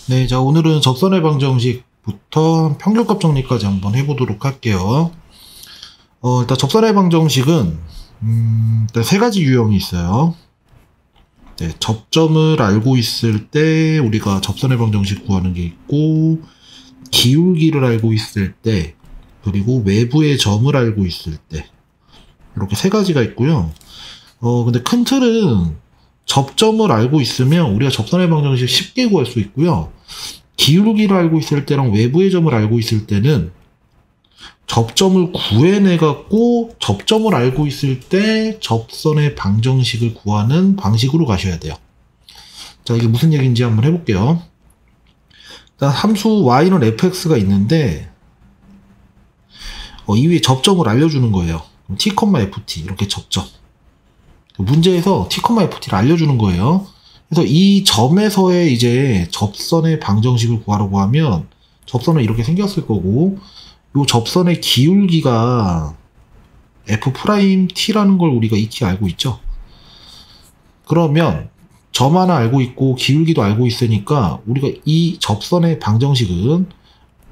네, 자, 오늘은 접선의 방정식부터 평균값 정리까지 한번 해보도록 할게요. 일단 접선의 방정식은, 일단 세 가지 유형이 있어요. 네, 접점을 알고 있을 때 우리가 접선의 방정식 구하는 게 있고, 기울기를 알고 있을 때, 그리고 외부의 점을 알고 있을 때, 이렇게 세 가지가 있고요. 근데 큰 틀은 접점을 알고 있으면 우리가 접선의 방정식 쉽게 구할 수 있고요. 기울기를 알고 있을 때랑 외부의 점을 알고 있을 때는 접점을 구해내갖고 접점을 알고 있을 때 접선의 방정식을 구하는 방식으로 가셔야 돼요. 자, 이게 무슨 얘기인지 한번 해볼게요. 일단 함수 y는 fx가 있는데 이 위에 접점을 알려주는 거예요. t, ft 이렇게 접점. 문제에서 t, ft를 알려주는 거예요. 그래서 이 점에서의 이제 접선의 방정식을 구하라고 하면 접선은 이렇게 생겼을 거고 이 접선의 기울기가 f't라는 걸 우리가 익히 알고 있죠. 그러면 점 하나 알고 있고 기울기도 알고 있으니까 우리가 이 접선의 방정식은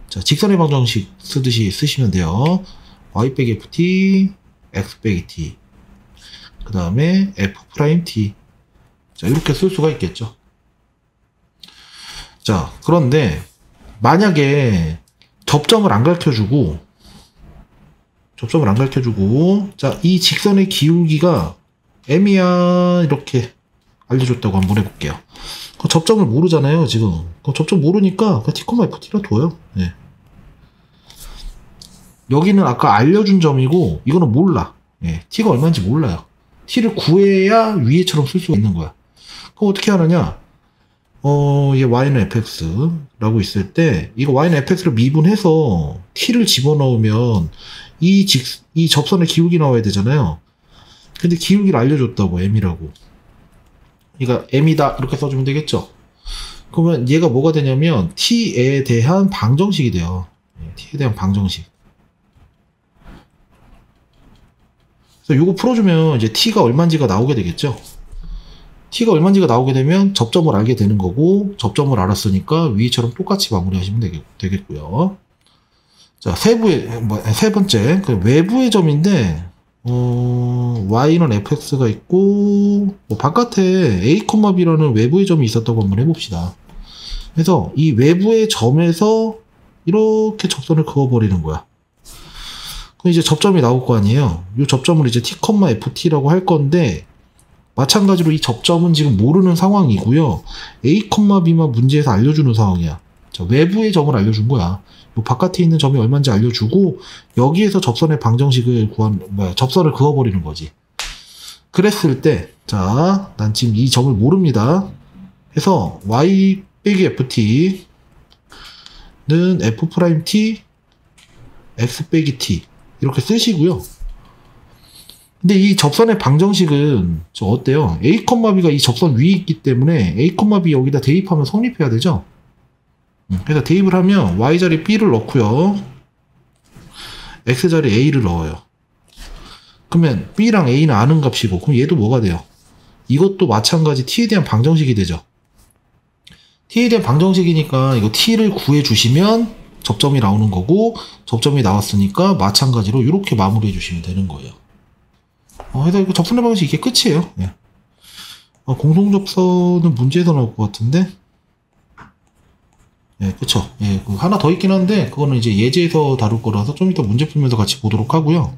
자, 직선의 방정식 쓰듯이 쓰시면 돼요. y 빼기 ft, x 빼기 t 그 다음에 f't 자, 이렇게 쓸 수가 있겠죠. 자, 그런데 만약에 접점을 안 가르쳐주고 자, 이 직선의 기울기가 m이야 이렇게 알려줬다고 한번 해볼게요. 그 접점을 모르잖아요 지금. 그 접점 모르니까 t, ft라 둬요. 네. 여기는 아까 알려준 점이고 이거는 몰라. 네, t가 얼마인지 몰라요. t를 구해야 위에처럼 쓸 수가 있는 거야. 그럼 어떻게 하느냐? 얘 y는 fx라고 있을 때, 이거 y는 fx를 미분해서 t를 집어넣으면 이 접선의 기울기 나와야 되잖아요. 근데 기울기를 알려줬다고, m이라고. 그러니까 m이다 이렇게 써주면 되겠죠? 그러면 얘가 뭐가 되냐면 t에 대한 방정식이 돼요. t에 대한 방정식. 그래서 이거 풀어주면 이제 t가 얼마인지가 나오게 되겠죠? t가 얼마인지가 나오게 되면 접점을 알게 되는 거고 접점을 알았으니까 위처럼 똑같이 마무리하시면 되겠고요. 자, 세 번째 그 외부의 점인데 y는 fx가 있고 바깥에 a, b라는 외부의 점이 있었다고 한번 해봅시다. 그래서 이 외부의 점에서 이렇게 접선을 그어버리는 거야. 그럼 이제 접점이 나올 거 아니에요. 이 접점을 이제 t, ft라고 할 건데 마찬가지로 이 접점은 지금 모르는 상황이고요. a, b만 문제에서 알려주는 상황이야. 자, 외부의 점을 알려준 거야. 요 바깥에 있는 점이 얼마인지 알려주고 여기에서 접선의 방정식을 접선을 그어버리는 거지. 그랬을 때, 자, 난 지금 이 점을 모릅니다. 해서 y 빼기 ft는 f't x 빼기 t 이렇게 쓰시고요. 근데 이 접선의 방정식은 어때요? a, b가 이 접선 위에 있기 때문에 a, b 여기다 대입하면 성립해야 되죠? 그래서 대입을 하면 y자리 b를 넣고요. x자리 a를 넣어요. 그러면 b랑 a는 아는 값이고 그럼 얘도 뭐가 돼요? 이것도 마찬가지 t에 대한 방정식이 되죠. t에 대한 방정식이니까 이거 t를 구해주시면 접점이 나오는 거고 접점이 나왔으니까 마찬가지로 이렇게 마무리해 주시면 되는 거예요. 그래서 이거 접선의 방식이 이게 끝이에요. 예. 공통접선은 문제에서 나올 것 같은데. 예, 그쵸. 예, 하나 더 있긴 한데, 그거는 이제 예제에서 다룰 거라서 좀 이따 문제 풀면서 같이 보도록 하고요.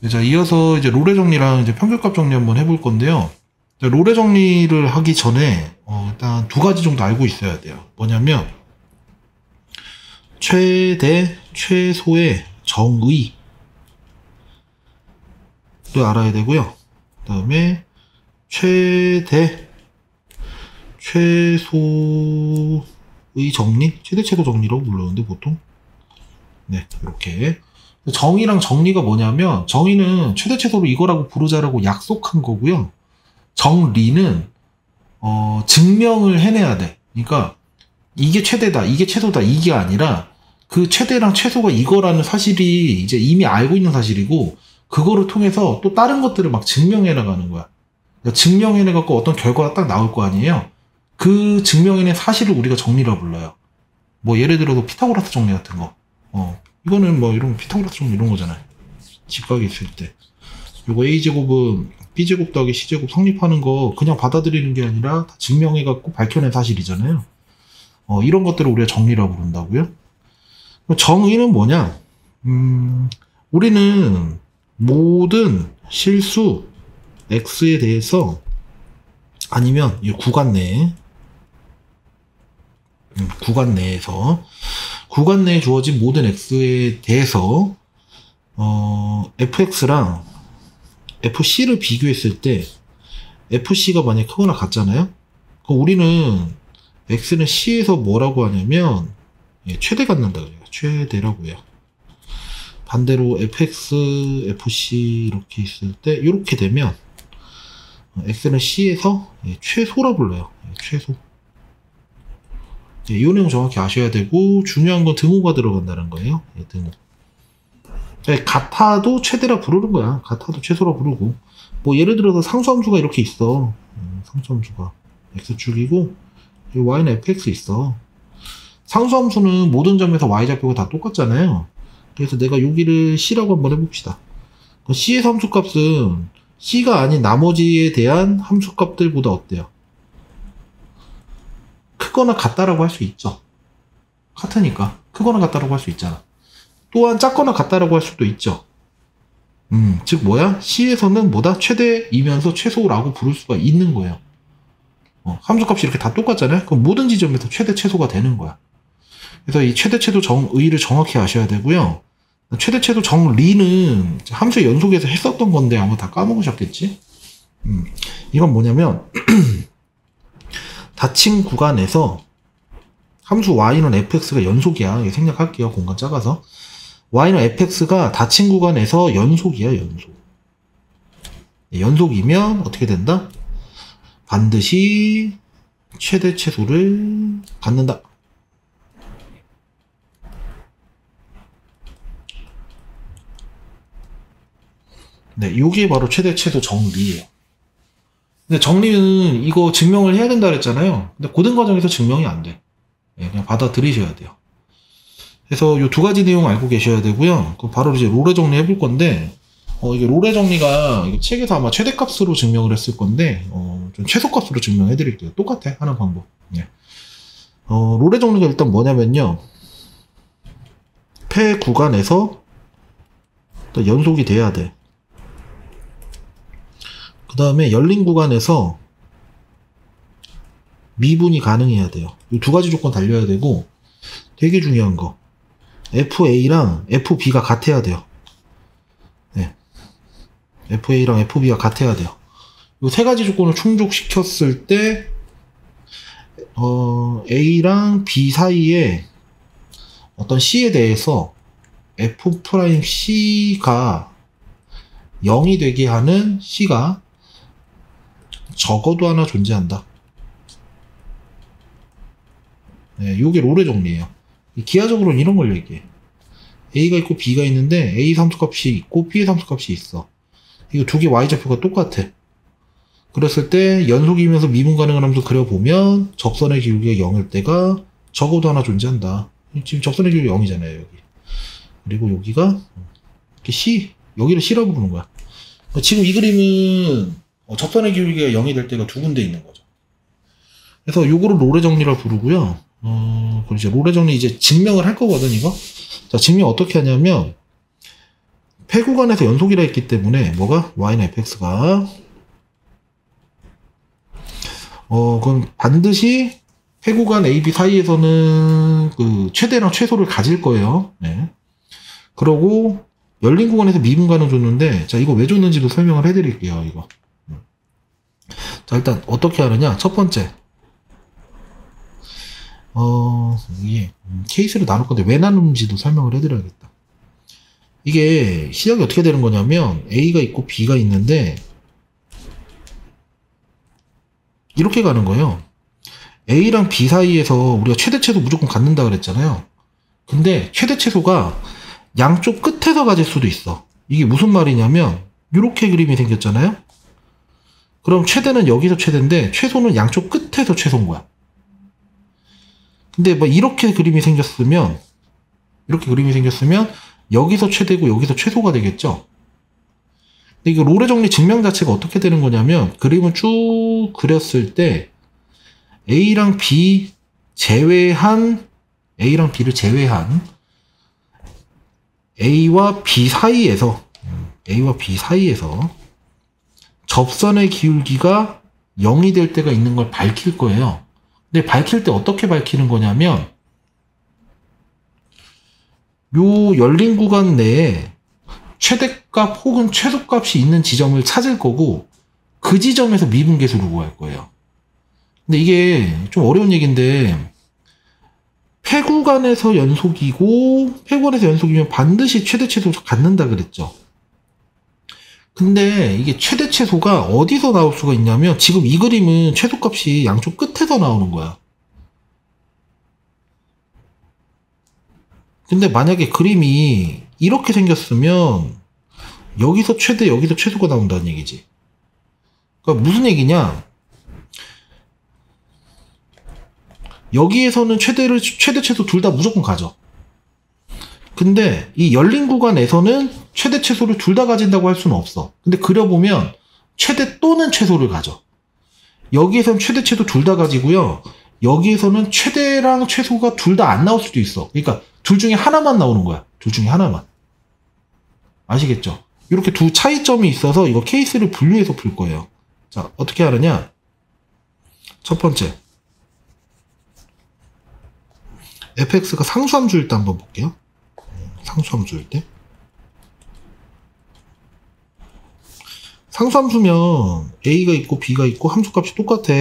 자, 이어서 이제 롤의 정리랑 이제 평균값 정리 한번 해볼 건데요. 자, 롤의 정리를 하기 전에, 일단 두 가지 정도 알고 있어야 돼요. 뭐냐면, 최대, 최소의 정의. 를 알아야 되고요. 그 다음에 최대, 최소의 정리? 최대, 최소 정리라고 불렀는데 보통 네, 이렇게 정의랑 정리가 뭐냐면 정의는 최대, 최소로 이거라고 부르자라고 약속한 거고요. 정리는 증명을 해내야 돼. 그러니까 이게 최대다, 이게 최소다 이게 아니라 그 최대랑 최소가 이거라는 사실이 이제 이미 알고 있는 사실이고 그거를 통해서 또 다른 것들을 막 증명해 나가는 거야. 그러니까 증명해 내갖고 어떤 결과가 딱 나올 거 아니에요. 그 증명해낸 사실을 우리가 정리라고 불러요. 뭐 예를 들어서 피타고라스 정리 같은 거. 이거는 뭐 이런 피타고라스 정리 이런 거잖아요. 직각이 있을 때. 요거 A제곱은 B제곱 더하기 C제곱 성립하는 거 그냥 받아들이는 게 아니라 다 증명해갖고 밝혀낸 사실이잖아요. 이런 것들을 우리가 정리라고 부른다고요. 정의는 뭐냐? 우리는 모든 실수 X에 대해서 아니면 이 구간 내에 구간 내에 주어진 모든 X에 대해서 fx랑 fc를 비교했을 때 fc가 만약에 크거나 같잖아요. 그럼 우리는 x는 c에서 뭐라고 하냐면 최대 갖는다 그래요. 최대라고 해요. 반대로 fx, fc 이렇게 있을 때 이렇게 되면 x는 c에서 최소라 불러요. 최소. 이 내용 정확히 아셔야 되고 중요한 건 등호가 들어간다는 거예요. 등호. 같아도 최대라 부르는 거야. 같아도 최소라 부르고. 뭐 예를 들어서 상수함수가 이렇게 있어. 상수함수가 x축이고 y는 fx 있어. 상수함수는 모든 점에서 y좌표가 다 똑같잖아요. 그래서 내가 여기를 c라고 한번 해봅시다. c의 함수값은 c가 아닌 나머지에 대한 함수값들보다 어때요? 크거나 같다라고 할 수 있죠. 같으니까 크거나 같다라고 할 수 있잖아. 또한 작거나 같다라고 할 수도 있죠. 즉 뭐야? C에서는 뭐다? 최대이면서 최소라고 부를 수가 있는 거예요. 함수값이 이렇게 다 똑같잖아요. 그럼 모든 지점에서 최대 최소가 되는 거야. 그래서 이 최대 최소 정의를 정확히 아셔야 되고요. 최대 최소 정리는 함수의 연속에서 했었던 건데 아마 다 까먹으셨겠지? 이건 뭐냐면 닫힌 구간에서 함수 y는 fx가 연속이야. 이거 생략할게요. 공간 작아서. y는 fx가 닫힌 구간에서 연속이야. 연속. 연속이면 어떻게 된다? 반드시 최대 최소를 갖는다. 네, 요게 바로 최대 최소 정리예요. 근데 정리는 이거 증명을 해야 된다 그랬잖아요. 근데 고등 과정에서 증명이 안 돼. 그냥 받아들이셔야 돼요. 그래서 요 두 가지 내용 알고 계셔야 되고요. 그럼 바로 이제 롤의 정리 해볼 건데, 이게 롤의 정리가 이거 책에서 아마 최대값으로 증명을 했을 건데, 좀 최소값으로 증명해 드릴게요. 똑같아, 하는 방법. 예. 롤의 정리가 일단 뭐냐면요. 폐 구간에서 또 연속이 돼야 돼. 그 다음에 열린 구간에서 미분이 가능해야 돼요. 이 두 가지 조건 달려야 되고, 되게 중요한 거. FA랑 FB가 같아야 돼요. 네. FA랑 FB가 같아야 돼요. 이 세 가지 조건을 충족시켰을 때, A랑 B 사이에 어떤 C에 대해서 F'C가 0이 되게 하는 C가 적어도 하나 존재한다. 네, 요게 롤의 정리예요. 기하적으로는 이런 걸 얘기해. A가 있고 B가 있는데 A 함수값이 있고 B의 함수값이 있어. 이거 두 개 Y좌표가 똑같아. 그랬을 때 연속이면서 미분 가능한 함수 그려보면 접선의 기울기가 0일 때가 적어도 하나 존재한다. 지금 접선의 기울기가 0이잖아요. 여기. 그리고 여기가 C, 여기를 C라고 부르는 거야. 지금 이 그림은 접선의 기울기가 0이 될 때가 두 군데 있는 거죠. 그래서 요거를 롤의 정리라고 부르고요. 그럼 이제 롤의 정리 이제 증명을 할 거거든, 이거. 자, 증명 어떻게 하냐면, 폐 구간에서 연속이라 했기 때문에, 뭐가? y는 fx가, 그럼 반드시 폐 구간 a, b 사이에서는 그 최대랑 최소를 가질 거예요. 네. 그러고, 열린 구간에서 미분 가능 줬는데, 자, 이거 왜 줬는지도 설명을 해드릴게요, 이거. 자, 일단 어떻게 하느냐. 첫 번째. 이게 케이스를 나눌 건데 왜 나누는지도 설명을 해드려야겠다. 이게 시작이 어떻게 되는 거냐면 A가 있고 B가 있는데 이렇게 가는 거예요. A랑 B 사이에서 우리가 최대 최소 무조건 갖는다 그랬잖아요. 근데 최대 최소가 양쪽 끝에서 가질 수도 있어. 이게 무슨 말이냐면 이렇게 그림이 생겼잖아요. 그럼 최대는 여기서 최대인데 최소는 양쪽 끝에서 최소인 거야. 근데 뭐 이렇게 그림이 생겼으면 여기서 최대고 여기서 최소가 되겠죠. 근데 이거 롤의 정리 증명 자체가 어떻게 되는 거냐면 그림을 쭉 그렸을 때 A랑 B 제외한 A랑 B를 제외한 A와 B 사이에서 접선의 기울기가 0이 될 때가 있는 걸 밝힐 거예요. 근데 밝힐 때 어떻게 밝히는 거냐면 요 열린 구간 내에 최대값 혹은 최소값이 있는 지점을 찾을 거고 그 지점에서 미분계수를 구할 거예요. 근데 이게 좀 어려운 얘기인데 폐구간에서 연속이면 반드시 최대 최소를 갖는다 그랬죠. 근데 이게 최대 최소가 어디서 나올 수가 있냐면 지금 이 그림은 최소값이 양쪽 끝에서 나오는 거야. 근데 만약에 그림이 이렇게 생겼으면 여기서 최대 여기서 최소가 나온다는 얘기지. 그러니까 무슨 얘기냐, 여기에서는 최대 최소 둘 다 무조건 가져. 근데 이 열린 구간에서는 최대 최소를 둘 다 가진다고 할 수는 없어. 근데 그려보면 최대 또는 최소를 가져. 여기에서는 최대 최소 둘 다 가지고요. 여기에서는 최대랑 최소가 둘 다 안 나올 수도 있어. 그러니까 둘 중에 하나만 나오는 거야. 둘 중에 하나만. 아시겠죠? 이렇게 두 차이점이 있어서 이거 케이스를 분류해서 풀 거예요. 자, 어떻게 하느냐? 첫 번째, fx가 상수함수일 때 한번 볼게요. 상수함수일 때. 상수함수면 a가 있고 b가 있고 함수값이 똑같아.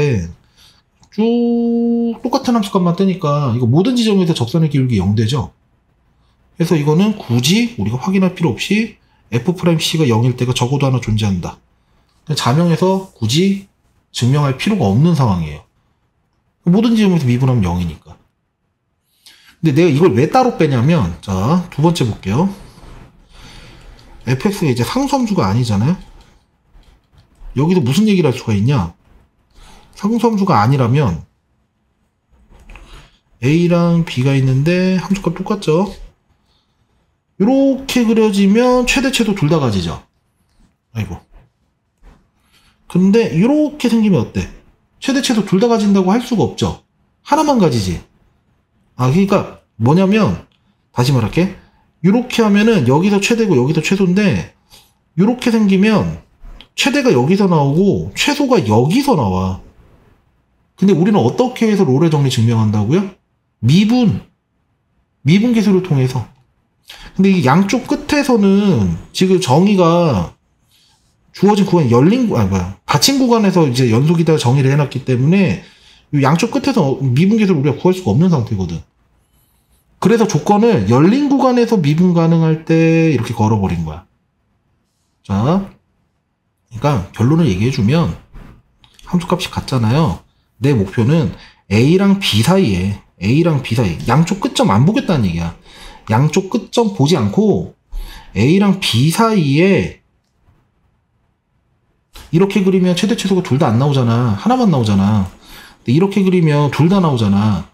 쭉 똑같은 함수값만 뜨니까 이거 모든 지점에서 접선의 기울기 0되죠. 그래서 이거는 굳이 우리가 확인할 필요 없이 f'c가 0일 때가 적어도 하나 존재한다. 자명해서 굳이 증명할 필요가 없는 상황이에요. 모든 지점에서 미분하면 0이니까. 근데 내가 이걸 왜 따로 빼냐면, 자, 두 번째 볼게요. fx가 이제 상수함수가 아니잖아요. 여기서 무슨 얘기를 할 수가 있냐? 상수함수가 아니라면 a랑 b가 있는데 함수값 똑같죠? 이렇게 그려지면 최대 최소 둘 다 가지죠. 아이고. 근데 이렇게 생기면 어때? 최대 최소 둘 다 가진다고 할 수가 없죠. 하나만 가지지. 아, 그러니까 뭐냐면 다시 말할게. 이렇게 하면은 여기서 최대고 여기서 최소인데 이렇게 생기면 최대가 여기서 나오고 최소가 여기서 나와. 근데 우리는 어떻게 해서 롤의 정리 증명한다고요? 미분 계수를 통해서. 근데 이 양쪽 끝에서는 지금 정의가 주어진 구간 닫힌 구간에서 이제 연속이다 정의를 해놨기 때문에 이 양쪽 끝에서 미분 계수를 우리가 구할 수가 없는 상태거든. 그래서 조건을 열린 구간에서 미분 가능할 때 이렇게 걸어버린 거야. 자, 그러니까 결론을 얘기해주면 함수값이 같잖아요. 내 목표는 A랑 B 사이에 양쪽 끝점 안 보겠다는 얘기야. 양쪽 끝점 보지 않고 A랑 B 사이에 이렇게 그리면 최대 최소가 둘 다 안 나오잖아. 하나만 나오잖아. 근데 이렇게 그리면 둘 다 나오잖아.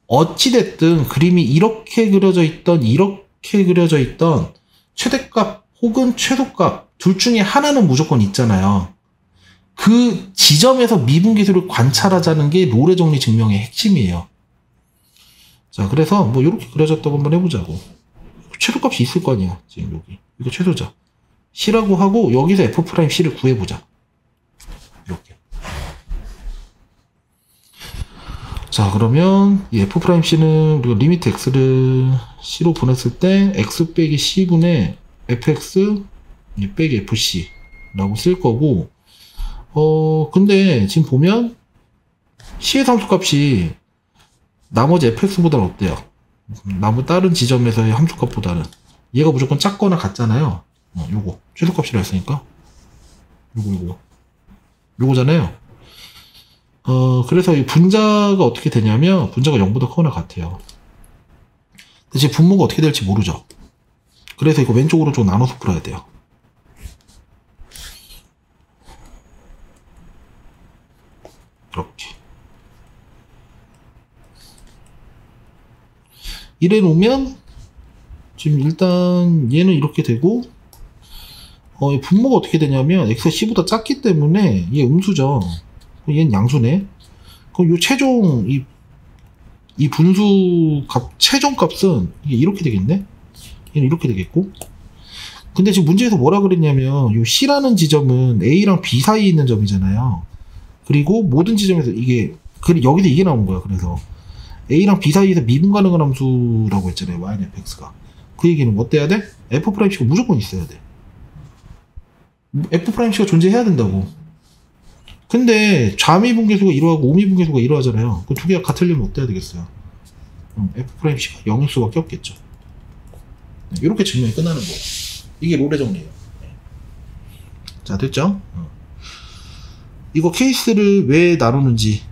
어찌됐든 그림이 이렇게 그려져 있던 최대값 혹은 최소값 둘 중에 하나는 무조건 있잖아요. 그 지점에서 미분계수를 관찰하자는 게 롤의 정리 증명의 핵심이에요. 자, 그래서 뭐 이렇게 그려졌다고 한번 해보자고. 최소값이 있을 거 아니야. 지금 여기 이거 최소죠. C라고 하고 여기서 F'C를 구해보자. 이렇게. 자, 그러면 이 F'C는 우리가 리미트 X를 C로 보냈을 때 X 빼기 C분의 Fx 빼기 FC 라고 쓸 거고, 근데 지금 보면 C의 함수값이 나머지 fx보다는 어때요? 다른 지점에서의 함수값보다는 얘가 무조건 작거나 같잖아요. 요거 최소값이라 했으니까 요거잖아요. 그래서 이 분자가 어떻게 되냐면 분자가 0보다 크거나 같아요. 근데 지금 분모가 어떻게 될지 모르죠. 그래서 이거 왼쪽으로 좀 나눠서 풀어야 돼요. 이렇게. 이래 놓으면 지금 일단 얘는 이렇게 되고 이 분모가 어떻게 되냐면 x가 c보다 작기 때문에 얘 음수죠. 얘는 양수네. 그럼 요 최종 이 분수 값 최종 값은 이게 이렇게 되겠네. 얘는 이렇게 되겠고. 근데 지금 문제에서 뭐라 그랬냐면 요 c라는 지점은 a랑 b 사이에 있는 점이잖아요. 그리고 모든 지점에서 이게 여기서 이게 나온 거야. 그래서 a랑 b 사이에서 미분 가능한 함수라고 했잖아요. y는 fx가. 그 얘기는 뭐 어때야 돼? f'c가 무조건 있어야 돼. f'c가 존재해야 된다고. 근데 좌미분계수가 이러하고 우미분계수가 이러하잖아요. 그 두 개가 같으려면 어때야 되겠어요? f'c가 0일 수밖에 없겠죠. 이렇게 증명이 끝나는 거예요. 이게 롤의 정리예요. 자, 됐죠? 이거 케이스를 왜 나누는지.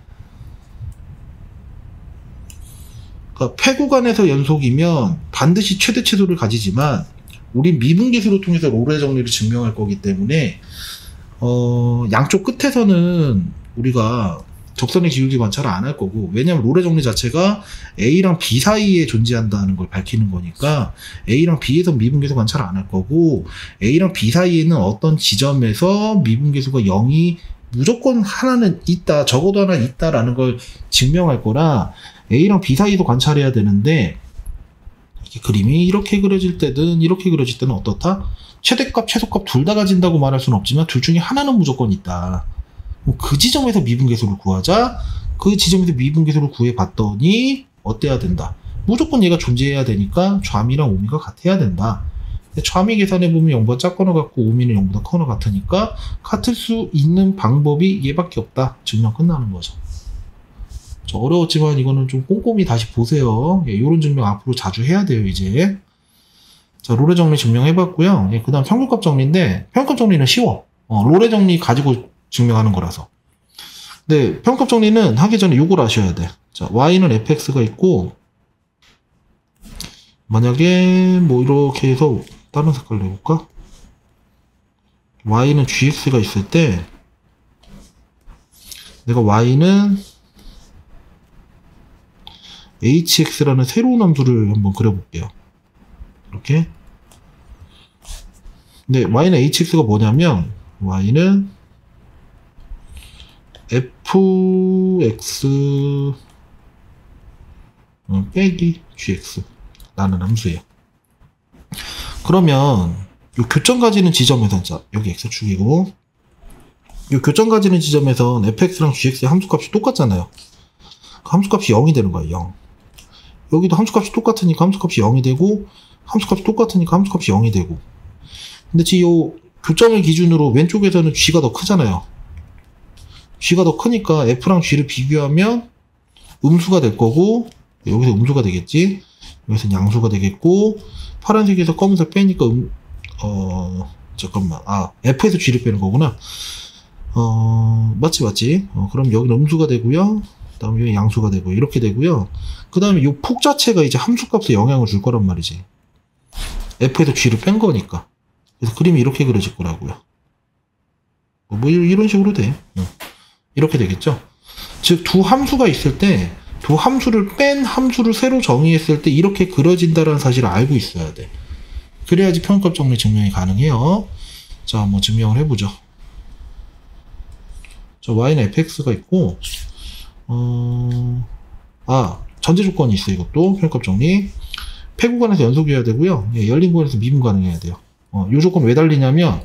그러니까 폐구간에서 연속이면 반드시 최대 최소를 가지지만 우린 미분계수를 통해서 롤의 정리를 증명할 거기 때문에 양쪽 끝에서는 우리가 적선의 기울기 관찰을 안 할 거고, 왜냐면 롤의 정리 자체가 A랑 B 사이에 존재한다는 걸 밝히는 거니까 A랑 B에서 미분계수 관찰을 안 할 거고, A랑 B 사이에는 어떤 지점에서 미분계수가 0이 무조건 하나는 있다, 적어도 하나 있다라는 걸 증명할 거라 A랑 B 사이도 관찰해야 되는데, 그림이 이렇게 그려질 때든 이렇게 그려질 때는 어떻다? 최대값, 최소값 둘 다 가진다고 말할 수는 없지만 둘 중에 하나는 무조건 있다. 그 지점에서 미분계수를 구하자. 그 지점에서 미분계수를 구해봤더니 어때야 된다? 무조건 얘가 존재해야 되니까 좌미랑 우미가 같아야 된다. 좌미 계산해보면 0보다 작거나 같고 우미는 0보다 커나 같으니까 같을 수 있는 방법이 얘밖에 없다. 증명 끝나는 거죠. 어려웠지만 이거는 좀 꼼꼼히 다시 보세요. 이런 증명 앞으로 자주 해야 돼요, 이제. 자, 롤의 정리 증명해봤고요. 그 다음 평균값 정리인데, 평균값 정리는 쉬워. 롤의 정리 가지고 증명하는 거라서. 근데 평균값 정리는 하기 전에 요걸 아셔야 돼. 자, y는 fx가 있고, 만약에 뭐 이렇게 해서 다른 색깔로 해볼까? y는 gx가 있을 때, 내가 y는 hx라는 새로운 함수를 한번 그려볼게요. 이렇게. 근데 y는 hx가 뭐냐면 y는 fx 빼기 gx 라는 함수예요. 그러면 요 교점 가지는 지점에서, 자, 여기 x축이고 요 교점 가지는 지점에선 fx랑 gx의 함수값이 똑같잖아요. 그 함수값이 0이 되는 거예요. 0. 여기도 함수값이 똑같으니까 함수값이 0이 되고, 함수값이 똑같으니까 함수값이 0이 되고. 근데 지금 요 교점을 기준으로 왼쪽에서는 g가 더 크잖아요. g가 더 크니까 f랑 g를 비교하면 음수가 될 거고, 여기서 음수가 되겠지. 여기서 양수가 되겠고, 파란색에서 검은색 빼니까 잠깐만, f에서 g를 빼는 거구나. 맞지. 그럼 여기는 음수가 되고요. 그 다음에 여기 양수가 되고, 이렇게 되고요. 그 다음에 이 폭 자체가 이제 함수값에 영향을 줄 거란 말이지. f에서 g를 뺀 거니까. 그래서 그림이 이렇게 그려질 거라고요. 뭐 이런 식으로 돼. 이렇게 되겠죠. 즉, 두 함수가 있을 때, 두 함수를 뺀 함수를 새로 정의했을 때 이렇게 그려진다는 사실을 알고 있어야 돼. 그래야지 평균값 정리 증명이 가능해요. 자, 한번 증명을 해보죠. 자, y는 fx가 있고, 전제 조건이 있어. 이것도 평균값 정리. 폐구간에서 연속이어야 되고요. 열린 구간에서 미분 가능해야 돼요. 이 조건 왜 달리냐면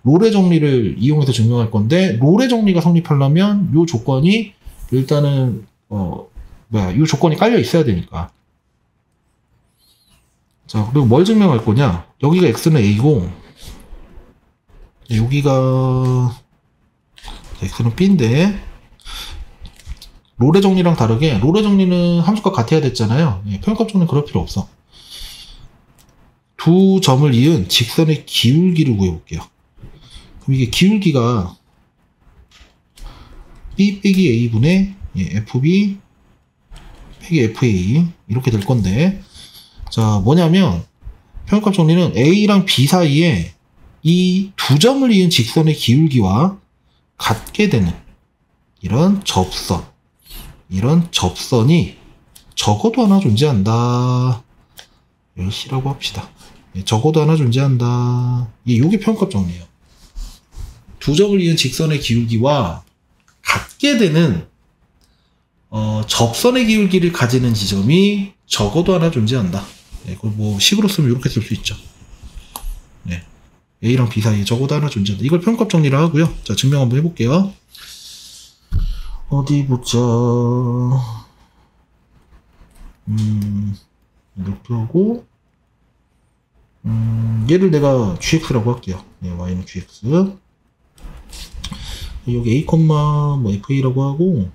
롤의 정리를 이용해서 증명할 건데, 롤의 정리가 성립하려면 이 조건이 일단은 이 조건이 깔려 있어야 되니까. 자, 그리고 뭘 증명할 거냐? 여기가 x는 a고, 여기가 x는 b인데, 롤의 정리랑 다르게 롤의 정리는 함수값 같아야 됐잖아요. 평균값 정리는 그럴 필요 없어. 두 점을 이은 직선의 기울기를 구해볼게요. 그럼 이게 기울기가 b 빼기 a분의 fb 빼기 fa 이렇게 될 건데, 자, 뭐냐면 평균값 정리는 a랑 b 사이에 이 두 점을 이은 직선의 기울기와 같게 되는 이런 접선이 적어도 하나 존재한다. C라고 합시다. 적어도 하나 존재한다. 요게 평값 정리예요. 두 점을 이은 직선의 기울기와 같게 되는 접선의 기울기를 가지는 지점이 적어도 하나 존재한다. 그걸 뭐 식으로 쓰면 이렇게 쓸 수 있죠. 네. A랑 B 사이에 적어도 하나 존재한다. 이걸 평값 정리를 하고요. 자, 증명 한번 해볼게요. 어디 보자. 이렇게 하고, 얘를 내가 gx라고 할게요. 네, y는 gx. 여기 a, 뭐 fa라고 하고,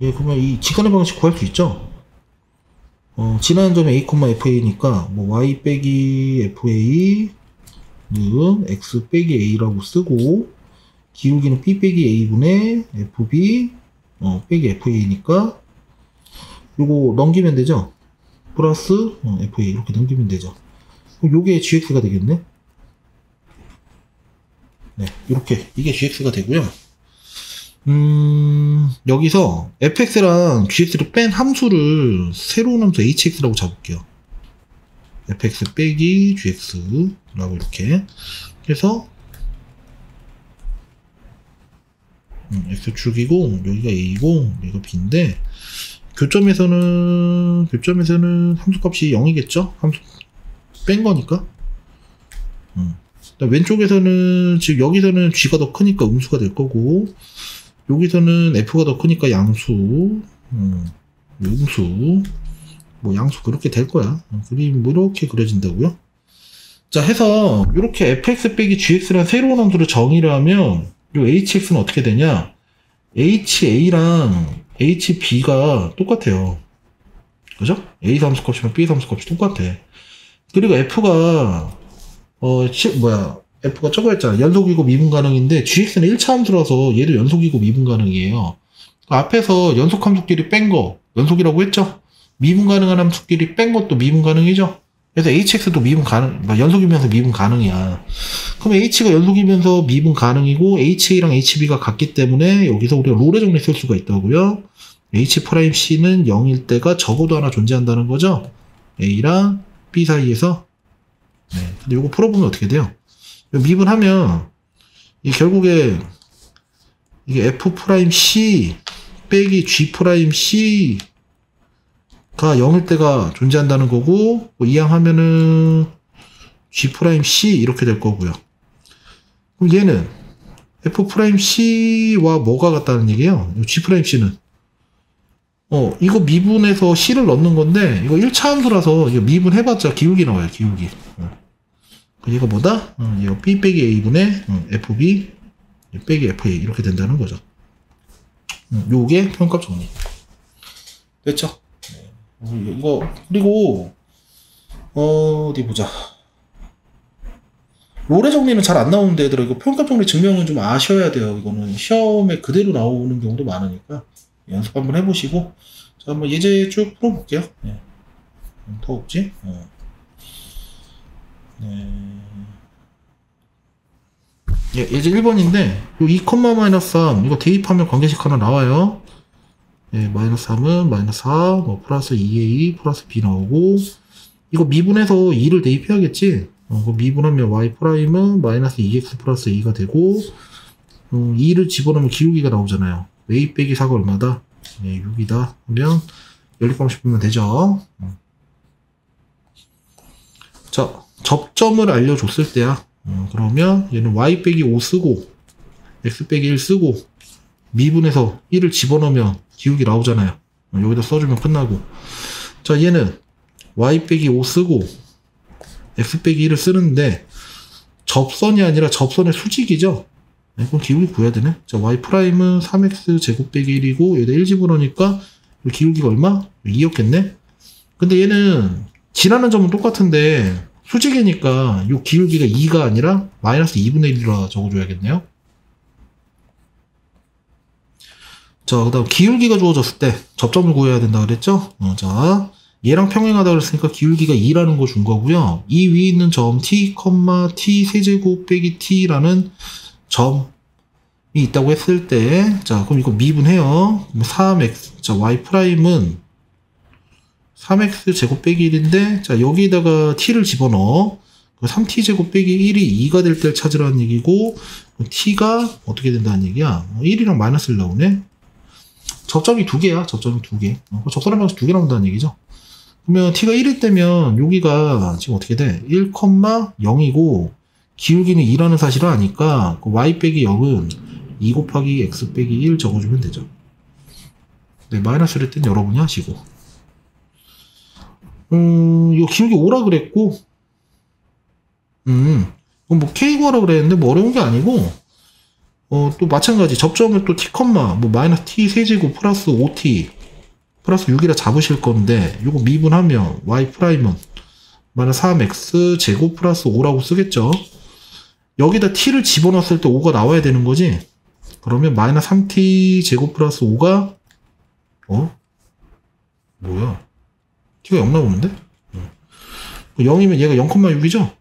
예, 그러면 이 직선의 방식 구할 수 있죠? 지나는 점이 a, fa니까, 뭐 y 빼기 fa 는 x 빼기 a라고 쓰고, 기울기는 p 빼기 a분의 fb 빼기 fa니까, 요거 넘기면 되죠? 플러스 fa 이렇게 넘기면 되죠? 그럼 요게 gx가 되겠네? 네, 이렇게 이게 gx가 되고요. 여기서 fx랑 gx를 뺀 함수를 새로운 함수 hx라고 잡을게요. fx 빼기 gx라고 이렇게 해서 x축이고 여기가 a이고 여기가 b인데 교점에서는 함수값이 0이겠죠? 함수 뺀 거니까. 왼쪽에서는 지금 여기서는 g가 더 크니까 음수가 될 거고 여기서는 f가 더 크니까 양수, 음수, 뭐 양수 그렇게 될 거야. 그림 이렇게 그려진다고요. 자, 해서 이렇게 fx 빼기 gx라는 새로운 함수를 정의를 하면 이 hx는 어떻게 되냐? ha랑 hb가 똑같아요. 그죠? a 함수값이랑 b 함수값이 똑같아. 그리고 f가 f가 저거 했잖아. 연속이고 미분 가능인데 gx는 1차 함수라서 얘도 연속이고 미분 가능이에요. 앞에서 연속 함수끼리 뺀 거 연속이라고 했죠? 미분 가능한 함수끼리 뺀 것도 미분 가능이죠? 그래서 hx도 미분 가능, 연속이면서 미분 가능이야. 그럼 h가 연속이면서 미분 가능이고 ha랑 hb가 같기 때문에 여기서 우리가 롤의 정리 쓸 수가 있다고요. h'c는 0일 때가 적어도 하나 존재한다는 거죠. a랑 b 사이에서. 네. 근데 이거 풀어보면 어떻게 돼요? 미분하면 결국에 이게 f'c 빼기 g'c가 0일 때가 존재한다는 거고 이항하면은 g'c 이렇게 될 거고요. 그럼 얘는 f'c와 뭐가 같다는 얘기예요? g'c는 이거 미분해서 c를 넣는 건데 이거 1차 함수라서 이거 미분해봤자 기울기 나와요. 기울기. 얘가 뭐다? 이거 b 빼기 a분의 fb 빼기 fa 이렇게 된다는 거죠. 요게 평값 정리. 됐죠? 이거 그리고 어디 보자. 롤의 정리는 잘 안 나오는데 얘들아 이거 평값 정리 증명은 좀 아셔야 돼요. 이거는 시험에 그대로 나오는 경우도 많으니까 연습 한번 해보시고 자 한번 예제 쭉 풀어볼게요. 네. 더 없지? 네. 예제 1번인데 요 2,-3 이거 대입하면 관계식 하나 나와요. 네, 마이너스 3은 마이너스 4, 뭐 플러스 2a 플러스 b 나오고 이거 미분해서 2를 대입해야겠지. 그 미분하면 y 프라임은 마이너스 2x 플러스 2가 되고 2를 집어넣으면 기울기가 나오잖아요. a 빼기 4가 얼마다? 네, 6이다. 그러면 연립방식 보면 되죠. 자, 접점을 알려줬을 때야. 그러면 얘는 y 빼기 5 쓰고 x 빼기 1 쓰고 미분해서 1을 집어넣으면 기울기 나오잖아요. 여기다 써주면 끝나고 자 얘는 y 빼기 5 쓰고 x 빼기 1을 쓰는데 접선이 아니라 접선의 수직이죠. 네, 그럼 기울기 구해야 되네. 자 y 프라임은 3x 제곱 빼기 1이고 여기다 1 집어넣으니까 기울기가 얼마? 2였겠네. 근데 얘는 지나는 점은 똑같은데 수직이니까 이 기울기가 2가 아니라 마이너스 2분의 1이라 적어줘야겠네요. 자, 그 다음 기울기가 주어졌을 때 접점을 구해야 된다 그랬죠? 자, 얘랑 평행하다 그랬으니까 기울기가 2라는 거 준 거고요. 이 위에 있는 점 t, t 세제곱 빼기 t라는 점이 있다고 했을 때 자, 그럼 이거 미분해요. 3x, 자, y 프라임은 3x 제곱 빼기 1인데, 자, 여기다가 t를 집어넣어. 3t 제곱 빼기 1이 2가 될 때를 찾으라는 얘기고, t가 어떻게 된다는 얘기야? 1이랑 마이너스를 나오네? 접점이 두 개야, 접점이 두 개. 접선의 방식 두 개 나온다는 얘기죠. 그러면 t가 1일 때면 여기가 지금 어떻게 돼? 1,0이고, 기울기는 2라는 사실을 아니까, y 빼기 0은 2 곱하기 x 빼기 1 적어주면 되죠. 네, 마이너스를 땐 여러분이 하시고. 이거 기울기 5라 그랬고, 뭐 k 구하라 그랬는데 뭐 어려운 게 아니고, 또 마찬가지 접점을 또 t, 뭐 마이너스 t 세제곱 플러스 5t 플러스 6이라 잡으실 건데, 요거 미분하면 y 프라임은 마이너스 3x 제곱 플러스 5라고 쓰겠죠. 여기다 t를 집어넣었을 때 5가 나와야 되는 거지. 그러면 마이너스 3t 제곱 플러스 5가 뭐야? t가 0 나오는데? 0이면 얘가 0,6이죠?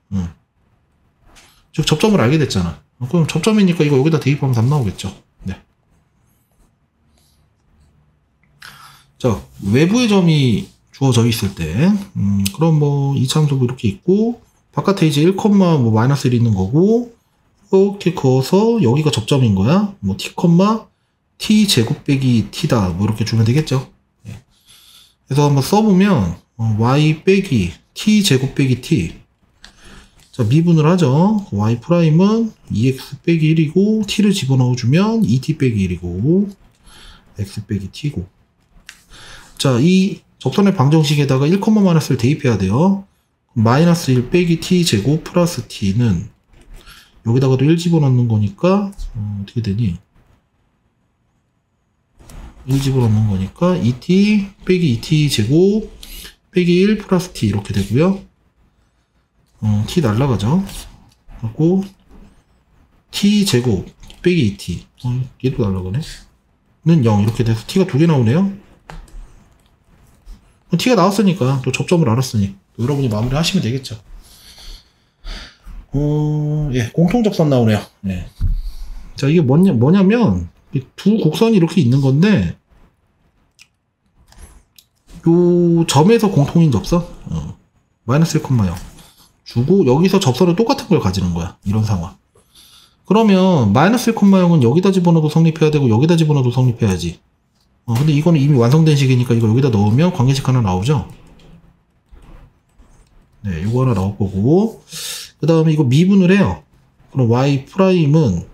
즉 접점을 알게 됐잖아. 그럼 접점이니까 이거 여기다 대입하면 답 나오겠죠. 네. 자, 외부의 점이 주어져 있을 때, 그럼 뭐 이차함수도 이렇게 있고, 바깥에 이제 1, 뭐 마이너스 1 있는 거고, 이렇게 그어서 여기가 접점인 거야. 뭐 t, t 제곱 빼기 t다. 뭐 이렇게 주면 되겠죠. 네. 그래서 한번 써보면 y 빼기 t 제곱 빼기 t. 자, 미분을 하죠. y 프라임은 2x 빼기 1이고 t를 집어넣어주면 2t 빼기 1이고 x 빼기 t고. 자, 이 접선의 방정식에다가 1, 마이너스를 대입해야 돼요. 마이너스 1 빼기 t 제곱 플러스 t는 여기다가도 1 집어넣는 거니까 어떻게 되니? 1 집어넣는 거니까 2t 빼기 2t 제곱 빼기 1 플러스 t 이렇게 되고요. t 날라가죠. 그리고 t 제곱 빼기 2t 얘도 날라가네. 는 0 이렇게 돼서 t가 두 개 나오네요. t가 나왔으니까 또 접점을 알았으니 여러분이 마무리 하시면 되겠죠. 예, 공통접선 나오네요. 예. 자, 이게 뭐냐면, 두 곡선이 이렇게 있는 건데, 요 점에서 공통인 접선, 마이너스 1,0 주고, 여기서 접선은 똑같은 걸 가지는 거야. 이런 상황. 그러면, 마이너스 1,0은 여기다 집어넣어도 성립해야 되고, 여기다 집어넣어도 성립해야지. 근데 이거는 이미 완성된 식이니까 이거 여기다 넣으면 관계식 하나 나오죠? 네, 요거 하나 나올 거고, 그 다음에 이거 미분을 해요. 그럼 y 프라임은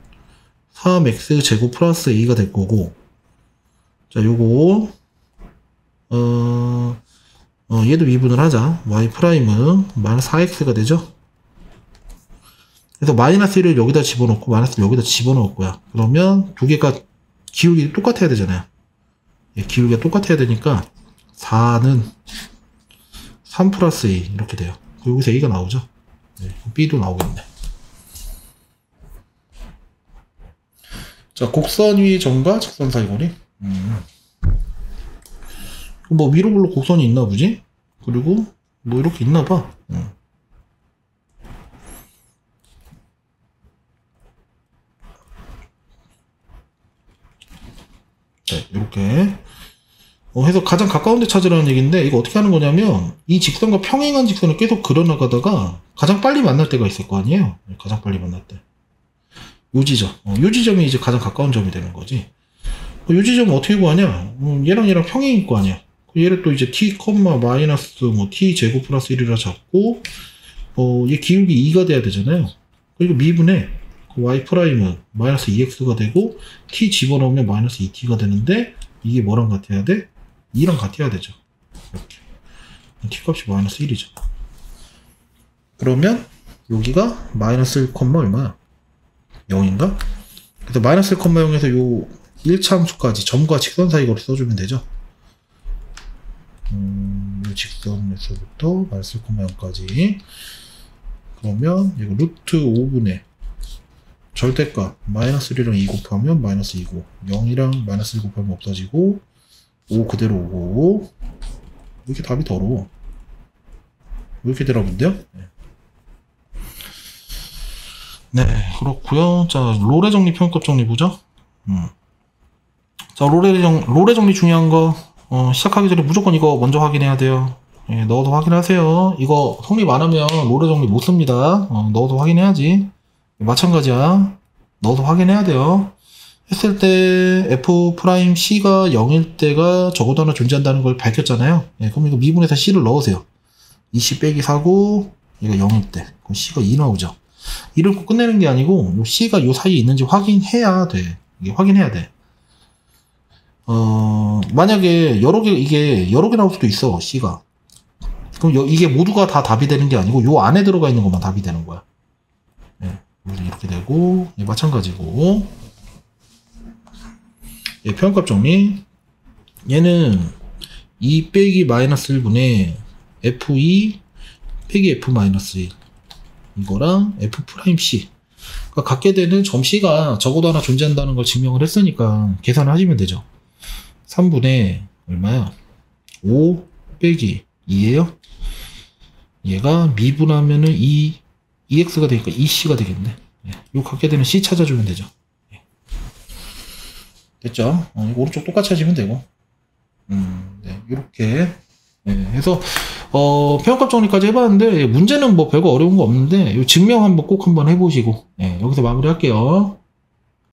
3x 제곱 플러스 a가 될 거고, 자, 요거, 얘도 미분을 하자. y 프라임은 마이너스 4x가 되죠? 그래서 마이너스 1을 여기다 집어넣고, 마이너스를 여기다 집어넣을 거야. 그러면 두 개가 기울기 똑같아야 되잖아요. 예, 기울기가 똑같아야 되니까, 4는 3 플러스 a, 이렇게 돼요. 여기서 a가 나오죠? 네, B도 나오겠네. 자, 곡선 위 점과 직선 사이 거리. 뭐 위로 불로 곡선이 있나 보지? 그리고 뭐 이렇게 있나 봐. 네, 이렇게 해서 가장 가까운 데 찾으라는 얘기인데, 이거 어떻게 하는 거냐면 이 직선과 평행한 직선을 계속 그려나가다가 가장 빨리 만날 때가 있을 거 아니에요. 가장 빨리 만날 때 요 지점, 요 지점이 이제 가장 가까운 점이 되는 거지. 요 지점은 어떻게 구하냐? 얘랑 얘랑 평행일 거 아니야. 얘를 또 이제 t, 마이너스 뭐 t 제곱 플러스 1이라 잡고, 얘 기울기 2가 돼야 되잖아요. 그리고 미분해. y 프라임은 마이너스 2x가 되고 t 집어넣으면 마이너스 2t가 되는데, 이게 뭐랑 같아야 돼? 2랑 같아야 되죠. 이렇게. t 값이 마이너스 1이죠. 그러면 여기가 마이너스 1, 얼마야? 0인가? 그래서 마이너스 1, 0에서 요 1차 함수까지 점과 직선 사이 거리 써주면 되죠. 이 직선에서부터 마이너스 1, 0까지. 그러면 이거 루트 5분의 절대값 마이너스 1이랑 2 곱하면 마이너스 2고, 0이랑 마이너스 1 곱하면 없어지고, 5 그대로 오고. 이렇게 답이 더러워. 이렇게 들어보면 돼요? 네, 그렇고요. 자, 로레 정리, 평균값 정리 보죠. 자, 로레 정리 중요한 거 시작하기 전에 무조건 이거 먼저 확인해야 돼요. 예, 넣어도 확인하세요. 이거 성립 안 하면 롤의 정리 못 씁니다. 넣어도 확인해야지. 마찬가지야. 넣어도 확인해야 돼요. 했을 때 F'C가 0일 때가 적어도 하나 존재한다는 걸 밝혔잖아요. 예, 그럼 이거 미분에서 C를 넣으세요. 2C 빼기 4고 얘가 0일 때 그럼 C가 2 나오죠. 이를 꼭 끝내는 게 아니고 요 C가 요 사이에 있는지 확인해야 돼. 이게 확인해야 돼. 만약에 이게 여러 개 나올 수도 있어, C가. 그럼 이게 모두가 다 답이 되는 게 아니고 요 안에 들어가 있는 것만 답이 되는 거야. 예, 이렇게 되고 예, 마찬가지고 예, 표현값 정리. 얘는 2 빼기 마이너스 1분의 F2 빼기 F 마이너스 1 이거랑 F'C 그러니까 갖게 되는 점 C가 적어도 하나 존재한다는 걸 증명을 했으니까 계산을 하시면 되죠. 3분의 얼마야? 5 빼기 2예요. 얘가 미분하면은 2x가 되니까 2c가 되겠네. 예, 요 갖게 되는 c 찾아주면 되죠. 예. 됐죠? 이거 오른쪽 똑같이 하시면 되고. 네, 이렇게 해서 표현값 정리까지 해봤는데 문제는 뭐 별거 어려운 거 없는데 요 증명 한번 꼭 한번 해보시고 여기서 마무리할게요.